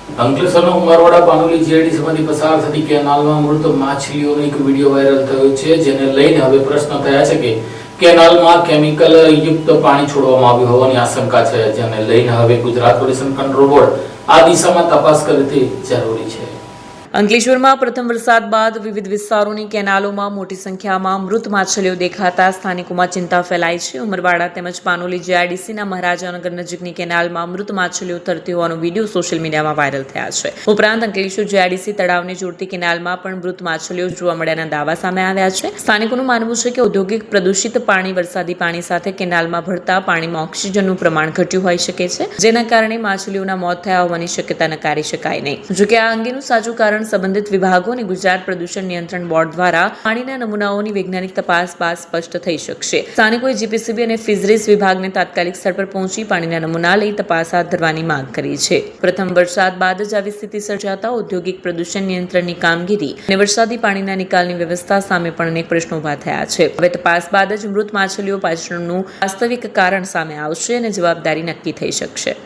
અંકલેશ્વરના ઉમરવાડા પાનોલી જીઆઈડીસીમાંથી પસાર થતી કેનાલમાં મૃત માછલીઓનો એક વિડીયો વાયરલ થયો છે, જેને લઈને હવે પ્રશ્ન થયા છે કે કેનાલમાં કેમિકલ યુક્ત પાણી છોડવામાં આવ્યું હોવાની આશંકા છે, જેને લઈને હવે ગુજરાત પોલ્યુશન કંટ્રોલ બોર્ડ આ દિશામાં તપાસ કરે તે જરૂરી છે। અંકલેશ્વરમાં પ્રથમ વરસાદ બાદ વિવિધ વિસ્તારોની કેનાલોમાં મોટી સંખ્યામાં મૃત માછલીઓ દેખાતા સ્થાનિકોમાં ચિંતા ફેલાઈ છે। ઉમરવાડા તેમજ પાનોલી જીઆઈડીસીના મહારાજાનગર નજીકની કેનાલમાં મૃત માછલીઓ તરતી હોવાનો વિડીયો સોશિયલ મીડિયામાં વાયરલ થયા છે। ઉપરાંત અંકલેશ્વર જીઆઈડીસી તળાવને જોડતી કેનાલમાં પણ મૃત માછલીઓ જોવા મળ્યાના દાવા સામે આવ્યા છે। સ્થાનિકોનું માનવું છે કે ઔદ્યોગિક પ્રદૂષિત પાણી વરસાદી પાણી સાથે કેનાલમાં ભળતા પાણીમાં ઓક્સિજનનું પ્રમાણ ઘટ્યું હોઈ શકે છે, જેના કારણે માછલીઓના મોત થયા હોવાની શક્યતા નકારી શકાય નહીં। જોકે આ અંગેનું સાચું કારણ સંબંધિત વિભાગો અને ગુજરાત પ્રદૂષણ નિયંત્રણ બોર્ડ દ્વારા પાણીના નમૂનાઓની વૈજ્ઞાનિક તપાસ બાદ સ્પષ્ટ થઈ શકશે। સ્થાનિકોએ જીપીસીબી અને ફિશરીઝ વિભાગને તાત્કાલિક સ્થળ પર પહોંચી પાણીના નમૂના લઈ તપાસ હાથ ધરવાની માંગ કરી છે। પ્રથમ વરસાદ બાદ જ આવી સ્થિતિ સર્જાતા ઔદ્યોગિક પ્રદૂષણ નિયંત્રણની કામગીરી અને વરસાદી પાણીના નિકાલની વ્યવસ્થા સામે પણ અનેક પ્રશ્નો ઉભા થયા છે। હવે તપાસ બાદ જ મૃત માછલીઓ પાછળનું વાસ્તવિક કારણ સામે આવશે અને જવાબદારી નક્કી થઈ શકશે।